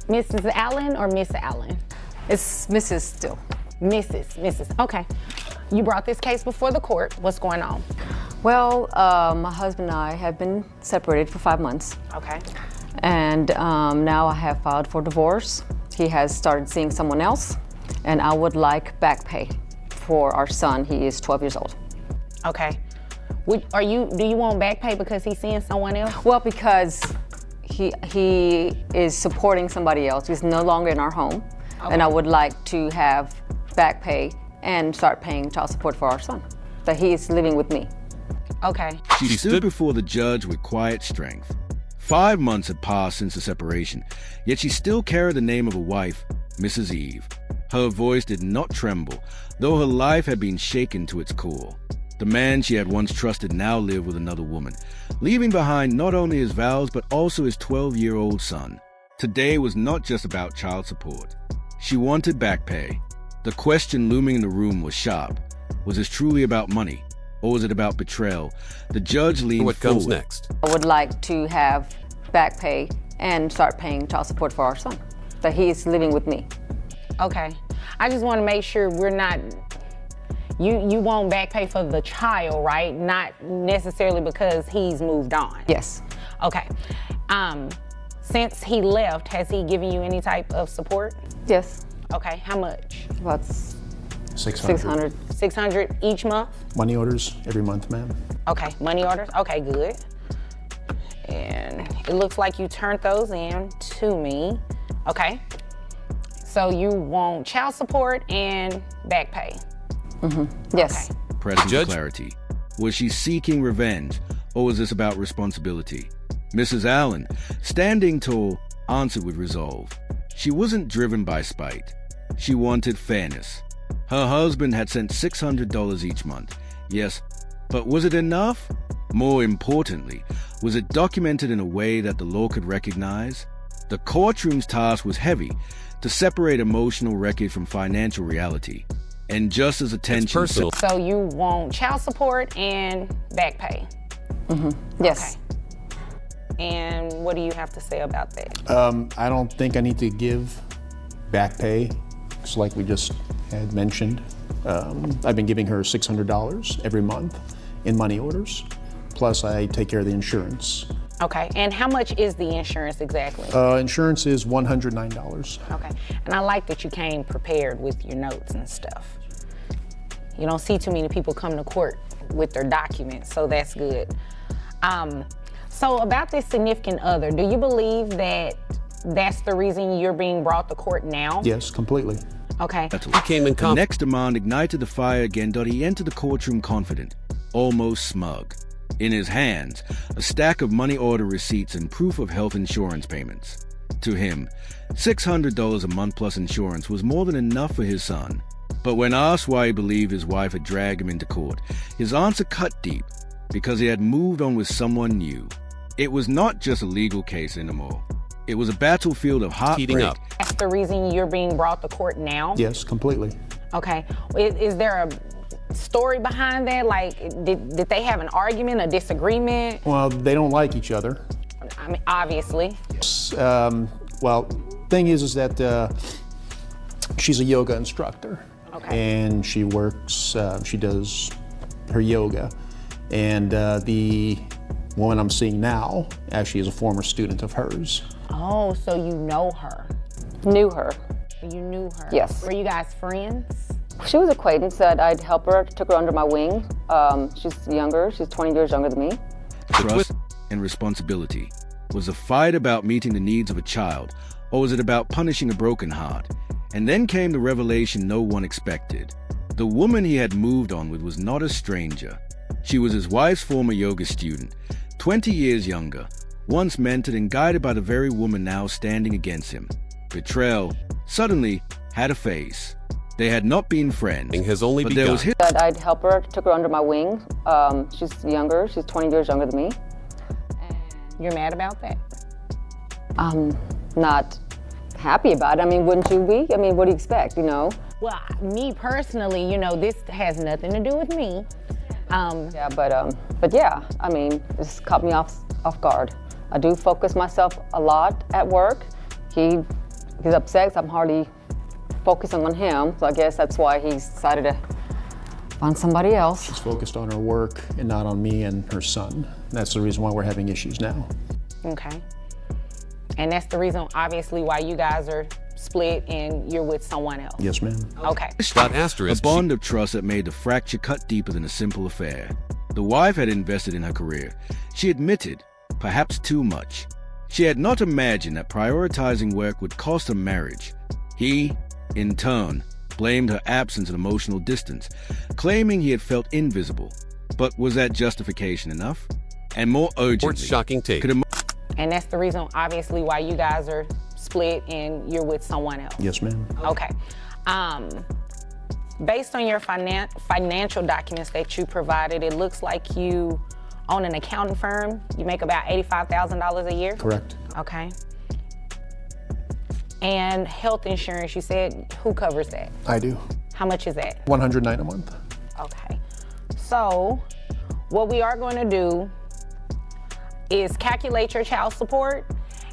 Mrs. Allen or Miss Allen? It's Mrs. still. Mrs. Okay. You brought this case before the court. What's going on? Well, my husband and I have been separated for 5 months. Okay. And now I have filed for divorce. He has started seeing someone else, and I would like back pay for our son. He is 12 years old. Okay. Do you want back pay because he's seeing someone else? Well, because he is supporting somebody else. He's no longer in our home. Okay. And I would like to have back pay and start paying child support for our son. But he is living with me. Okay. She stood before the judge with quiet strength. 5 months had passed since the separation, yet she still carried the name of a wife, Mrs. Eve. Her voice did not tremble, though her life had been shaken to its core. The man she had once trusted now lived with another woman, leaving behind not only his vows but also his 12-year-old son. Today was not just about child support. She wanted back pay. The question looming in the room was sharp. Was this truly about money, or was it about betrayal? The judge leaned What forward. comes next? I would like to have back pay and start paying child support for our son. But he is living with me. Okay. I just want to make sure we're not. You want back pay for the child, right? Not necessarily because he's moved on. Yes. Okay. Since he left, has he given you any type of support? Yes. Okay. How much? About 600. 600 each month? Money orders every month, ma'am. Okay. Money orders? Okay, good. And it looks like you turned those in to me. Okay. So you want child support and back pay? Mm-hmm. Yes. Okay. Pressing Judge? clarity. Was she seeking revenge, or was this about responsibility? Mrs. Allen, standing tall, answered with resolve. She wasn't driven by spite. She wanted fairness. Her husband had sent $600 each month. Yes, but was it enough? More importantly, was it documented in a way that the law could recognize? The courtroom's task was heavy, to separate emotional wreckage from financial reality. And just as attention... It's personal. So you want child support and back pay? Mm-hmm. Yes. Okay. And what do you have to say about that? I don't think I need to give back pay. It's like we just had mentioned. I've been giving her $600 every month in money orders. Plus I take care of the insurance. Okay, and how much is the insurance exactly? Insurance is $109. Okay, and I like that you came prepared with your notes and stuff. You don't see too many people come to court with their documents, so that's good. So about this significant other, do you believe that that's the reason you're being brought to court now? Yes, completely. Okay. The next demand ignited the fire again, but he entered the courtroom confident, almost smug. In his hands, a stack of money order receipts and proof of health insurance payments. To him, $600 a month plus insurance was more than enough for his son. But when asked why he believed his wife had dragged him into court, his answer cut deep, because he had moved on with someone new. It was not just a legal case anymore. It was a battlefield of heartbreak. Heating up. That's the reason you're being brought to court now? Yes, completely. Okay. Is there a story behind that? Like, did they have an argument, a disagreement? Well, they don't like each other. I mean, obviously. Well, thing is that she's a yoga instructor. Okay. And she works, she does her yoga. And the woman I'm seeing now actually is a former student of hers. Oh, so you know her. Knew her. You knew her? Yes. Were you guys friends? She was acquaintance that I'd help her, took her under my wing. She's younger, she's 20 years younger than me. Trust and responsibility. Was the fight about meeting the needs of a child, or was it about punishing a broken heart? And then came the revelation no one expected. The woman he had moved on with was not a stranger. She was his wife's former yoga student, 20 years younger, once mentored and guided by the very woman now standing against him. Betrayal, suddenly, had a face. They had not been friends, Has only but there was begun. That I'd help her, took her under my wing. She's younger, she's 20 years younger than me. You're mad about that? I'm not happy about it. I mean, wouldn't you be? I mean, what do you expect, you know? Well, me personally, you know, this has nothing to do with me. Yeah, but yeah, I mean, this caught me off guard. I do focus myself a lot at work. He He's upset 'cause I'm hardly focusing on him, so I guess that's why he's decided to find somebody else. She's focused on her work and not on me and her son. That's the reason why we're having issues now. Okay. And that's the reason, obviously, why you guys are split and you're with someone else. Yes, ma'am. Okay. A bond of trust that made the fracture cut deeper than a simple affair. The wife had invested in her career. She admitted, perhaps too much. She had not imagined that prioritizing work would cost her marriage. He, in turn, blamed her absence and emotional distance, claiming he had felt invisible. But was that justification enough? And more urgently, Shocking tape. And that's the reason, obviously, why you guys are split and you're with someone else. Yes, ma'am. Okay. Based on your financial documents that you provided, it looks like you own an accounting firm. You make about $85,000 a year? Correct. Okay. And health insurance, you said, who covers that? I do. How much is that? $109 a month. Okay. So what we are going to do is calculate your child support.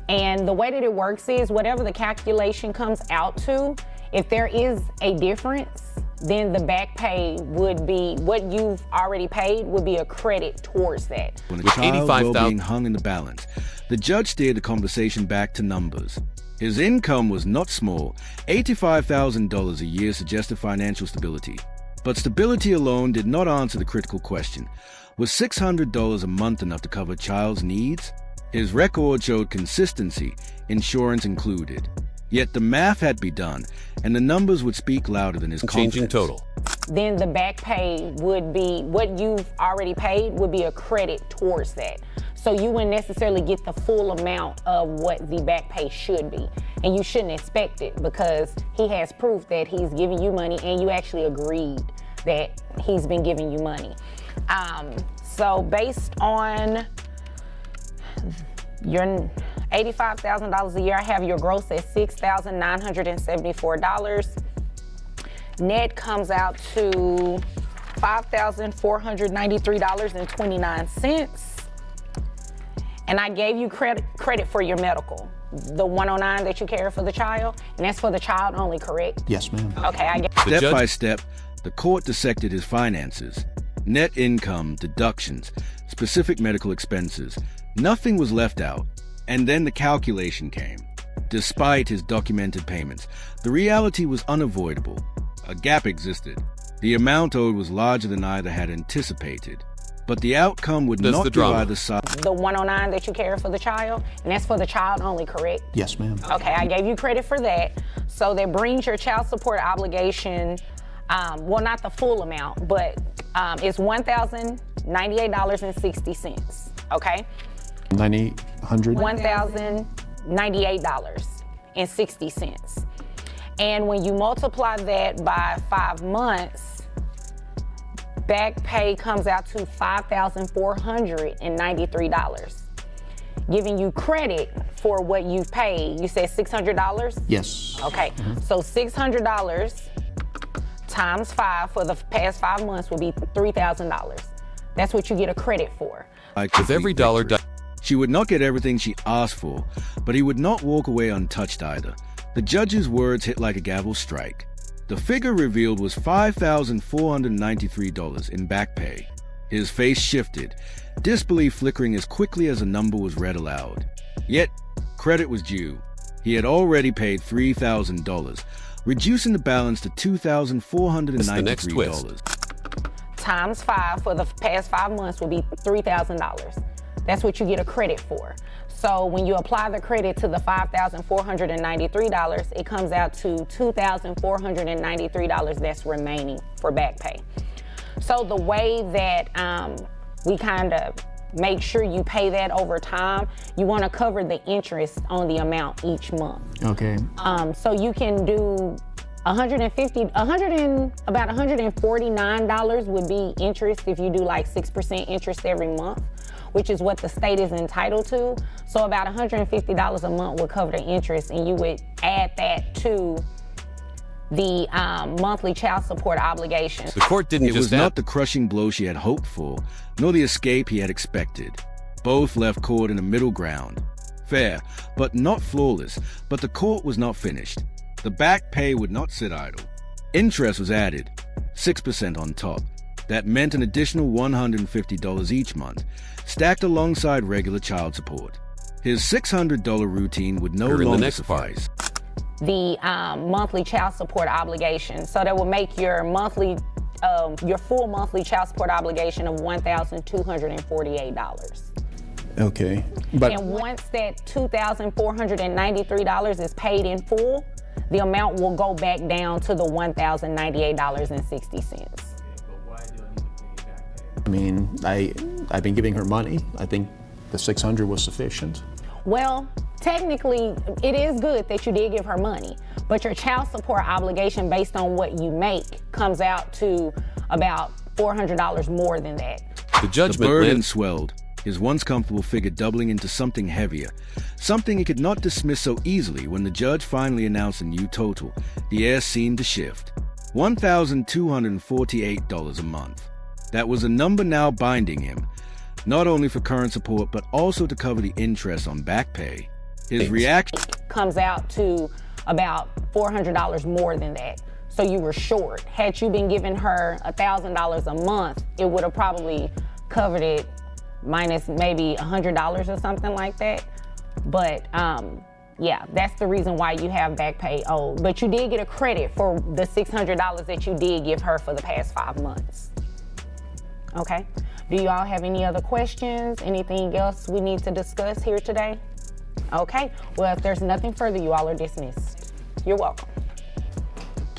And the way that it works is whatever the calculation comes out to, if there is a difference, then the back pay would be, what you've already paid would be a credit towards that. When a child's well-being hung in the balance, the judge steered the conversation back to numbers. His income was not small. $85,000 a year suggested financial stability. But stability alone did not answer the critical question. Was $600 a month enough to cover a child's needs? His record showed consistency, insurance included. Yet the math had to be done, and the numbers would speak louder than his confidence. Changing total. Then the back pay would be, what you've already paid would be a credit towards that. So you wouldn't necessarily get the full amount of what the back pay should be. And you shouldn't expect it because he has proof that he's giving you money and you actually agreed that he's been giving you money. So based on your $85,000 a year, I have your gross at $6,974. Net comes out to $5,493.29. And I gave you credit for your medical, the 109 that you carry for the child, and that's for the child only, correct? Yes, ma'am. Okay, I get. Step by step, the court dissected his finances. Net income, deductions, specific medical expenses. Nothing was left out. And then the calculation came. Despite his documented payments, the reality was unavoidable. A gap existed. The amount owed was larger than either had anticipated. But the outcome would not give either side. The 109 that you carry for the child, and that's for the child only, correct? Yes, ma'am. Okay, I gave you credit for that. So that brings your child support obligation, well, not the full amount, but it's $1,098.60, okay? $1,098.60. And when you multiply that by 5 months, back pay comes out to $5,493, giving you credit for what you've paid. You said $600? Yes. Okay, so $600 times 5 for the past 5 months would be $3,000. That's what you get a credit for. With every dollar... She would not get everything she asked for, but he would not walk away untouched either. The judge's words hit like a gavel strike. The figure revealed was $5,493 in back pay. His face shifted, disbelief flickering as quickly as the number was read aloud. Yet, credit was due. He had already paid $3,000, reducing the balance to $2,493. Times 5 for the past 5 months would be $3,000. That's what you get a credit for. So when you apply the credit to the $5,493, it comes out to $2,493 that's remaining for back pay. So the way that we kind of make sure you pay that over time, you want to cover the interest on the amount each month. Okay. So you can do about $149 would be interest if you do like 6% interest every month, which is what the state is entitled to. So about $150 a month would cover the interest, and you would add that to the monthly child support obligations. The court didn't It was not the crushing blow she had hoped for, nor the escape he had expected. Both left court in a middle ground. Fair, but not flawless. But the court was not finished. The back pay would not sit idle. Interest was added, 6% on top. That meant an additional $150 each month, stacked alongside regular child support. His $600 routine would no longer suffice. The monthly child support obligation. So that will make your full monthly child support obligation of $1,248. Okay, but And once that $2,493 is paid in full, the amount will go back down to the $1,098.60. I mean, I've been giving her money. I think the $600 was sufficient. Well, technically, it is good that you did give her money, but your child support obligation based on what you make comes out to about $400 more than that. The burden swelled, his once comfortable figure doubling into something heavier, something he could not dismiss so easily. When the judge finally announced a new total, the air seemed to shift. $1,248 a month. That was a number now binding him, not only for current support, but also to cover the interest on back pay. His reaction comes out to about $400 more than that. So you were short. Had you been giving her $1,000 a month, it would have probably covered it minus maybe $100 or something like that. But yeah, that's the reason why you have back pay owed. But you did get a credit for the $600 that you did give her for the past 5 months. Okay, do you all have any other questions? Anything else we need to discuss here today? Okay, well, if there's nothing further, you all are dismissed. You're welcome.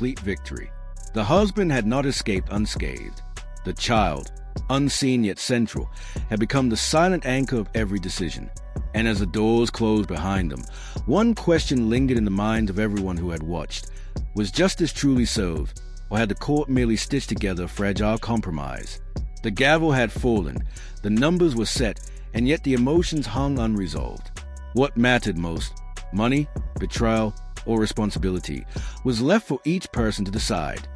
complete victory. The husband had not escaped unscathed. The child, unseen yet central, had become the silent anchor of every decision. And as the doors closed behind them, one question lingered in the minds of everyone who had watched. Was justice truly served, or had the court merely stitched together a fragile compromise? The gavel had fallen, the numbers were set, and yet the emotions hung unresolved. What mattered most, money, betrayal, or responsibility, was left for each person to decide.